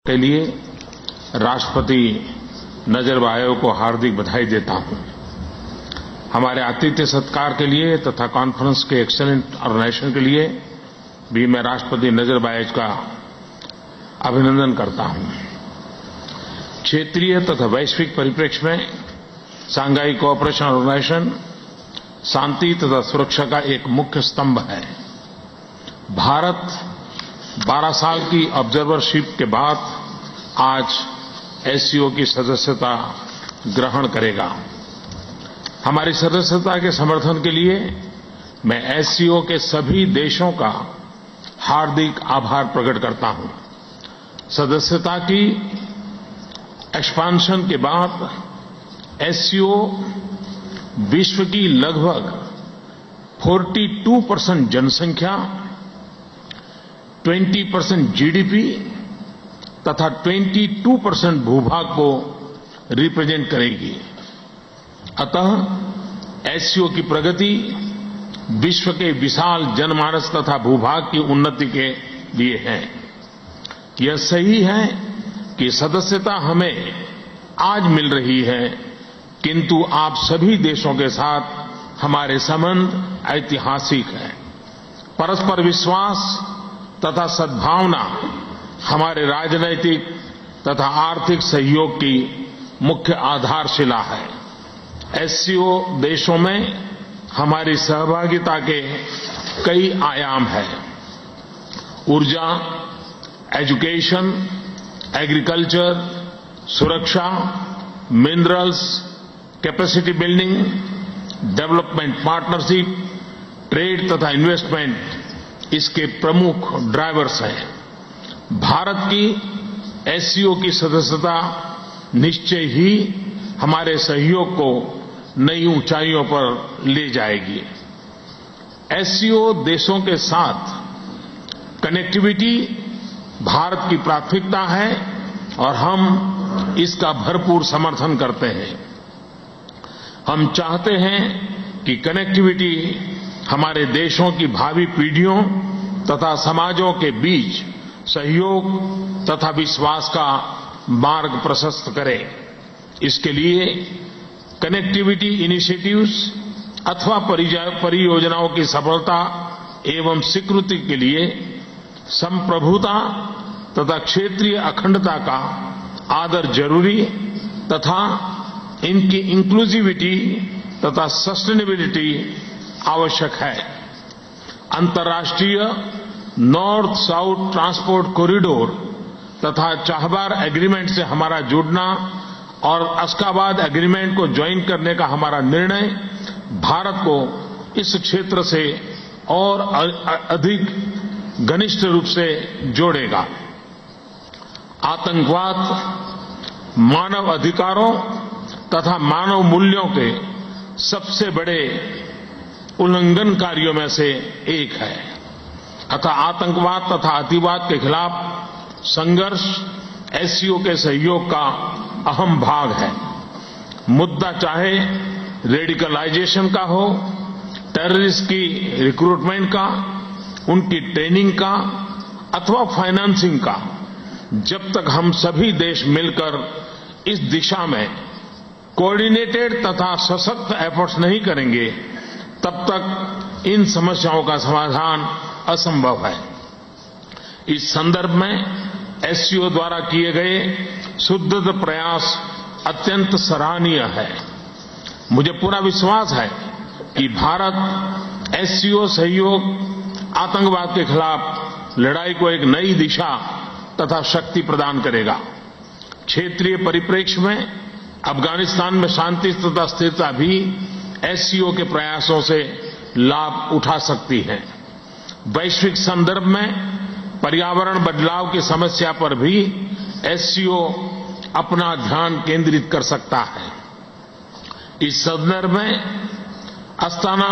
के लिए राष्ट्रपति नजरबायेव को हार्दिक बधाई देता हूं। हमारे आतिथ्य सत्कार के लिए तथा कॉन्फ्रेंस के एक्सीलेंट ऑर्गेनाइजेशन के लिए भी मैं राष्ट्रपति नजरबायेव का अभिनंदन करता हूं। क्षेत्रीय तथा वैश्विक परिप्रेक्ष्य में शंघाई कोऑपरेशन ऑर्गेनाइजेशन शांति तथा सुरक्षा का एक मुख्य स्तंभ है। भारत 12 साल की ऑब्जर्वरशिप के बाद आज एससीओ की सदस्यता ग्रहण करेगा। हमारी सदस्यता के समर्थन के लिए मैं एससीओ के सभी देशों का हार्दिक आभार प्रकट करता हूं। सदस्यता की एक्सपांशन के बाद एससीओ विश्व की लगभग 42% जनसंख्या, 20% जीडीपी तथा 22% भूभाग को रिप्रेजेंट करेगी। अतः एससीओ की प्रगति विश्व के विशाल जनमानस तथा भूभाग की उन्नति के लिए है। यह सही है कि सदस्यता हमें आज मिल रही है, किंतु आप सभी देशों के साथ हमारे संबंध ऐतिहासिक हैं। परस्पर विश्वास तथा सद्भावना हमारे राजनैतिक तथा आर्थिक सहयोग की मुख्य आधारशिला है। एससीओ देशों में हमारी सहभागिता के कई आयाम हैं। ऊर्जा, एजुकेशन, एग्रीकल्चर, सुरक्षा, minerals, capacity building, development partnership, trade तथा इन्वेस्टमेंट इसके प्रमुख ड्राइवर्स हैं। भारत की एससीओ की सदस्यता निश्चय ही हमारे सहयोग को नई ऊंचाइयों पर ले जाएगी। एससीओ देशों के साथ कनेक्टिविटी भारत की प्राथमिकता है और हम इसका भरपूर समर्थन करते हैं। हम चाहते हैं कि कनेक्टिविटी हमारे देशों की भावी पीढ़ियों तथा समाजों के बीच सहयोग तथा विश्वास का मार्ग प्रशस्त करे। इसके लिए कनेक्टिविटी इनिशिएटिव्स अथवा परियोजनाओं की सफलता एवं स्वीकृति के लिए संप्रभुता तथा क्षेत्रीय अखंडता का आदर जरूरी तथा इनकी इंक्लूसिविटी तथा सस्टेनेबिलिटी आवश्यक है। अंतर्राष्ट्रीय नॉर्थ साउथ ट्रांसपोर्ट कॉरिडोर तथा चाहबार एग्रीमेंट से हमारा जुड़ना और अशकाबाद एग्रीमेंट को ज्वाइन करने का हमारा निर्णय भारत को इस क्षेत्र से और अधिक घनिष्ठ रूप से जोड़ेगा। आतंकवाद मानव अधिकारों तथा मानव मूल्यों के सबसे बड़े उल्लंघनकारियों में से एक है। अतः आतंकवाद तथा अतिवाद के खिलाफ संघर्ष एससीओ के सहयोग का अहम भाग है। मुद्दा चाहे रेडिकलाइजेशन का हो, टेररिस्ट की रिक्रूटमेंट का, उनकी ट्रेनिंग का अथवा फाइनेंसिंग का, जब तक हम सभी देश मिलकर इस दिशा में कोऑर्डिनेटेड तथा सशक्त एफर्ट्स नहीं करेंगे, तब तक इन समस्याओं का समाधान असंभव है। इस संदर्भ में एससीओ द्वारा किए गए सुदृढ़ प्रयास अत्यंत सराहनीय है। मुझे पूरा विश्वास है कि भारत एससीओ सहयोग आतंकवाद के खिलाफ लड़ाई को एक नई दिशा तथा शक्ति प्रदान करेगा। क्षेत्रीय परिप्रेक्ष्य में अफगानिस्तान में शांति तथा स्थिरता भी एससीओ के प्रयासों से लाभ उठा सकती है। वैश्विक संदर्भ में पर्यावरण बदलाव की समस्या पर भी एससीओ अपना ध्यान केंद्रित कर सकता है। इस संदर्भ में अस्ताना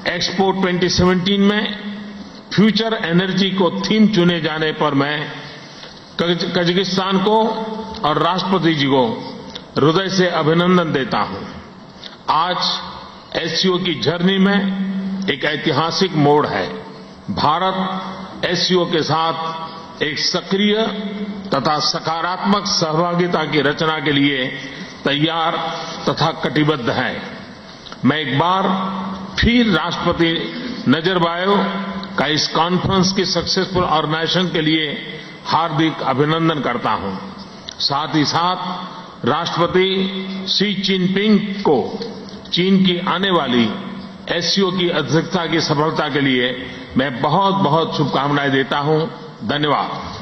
एक्सपो 2017 में फ्यूचर एनर्जी को थीम चुने जाने पर मैं कजाकिस्तान को और राष्ट्रपति जी को हृदय से अभिनंदन देता हूं। आज एससीओ की जर्नी में एक ऐतिहासिक मोड़ है। भारत एससीओ के साथ एक सक्रिय तथा सकारात्मक सहभागिता की रचना के लिए तैयार तथा कटिबद्ध है। मैं एक बार फिर राष्ट्रपति नजरबायेव का इस कॉन्फ्रेंस की सक्सेसफुल ऑर्गेनाइजेशन के लिए हार्दिक अभिनंदन करता हूं। साथ ही साथ राष्ट्रपति शी चिनपिंग को चीन की आने वाली एससीओ की अध्यक्षता की सफलता के लिए मैं बहुत बहुत शुभकामनाएं देता हूं। धन्यवाद।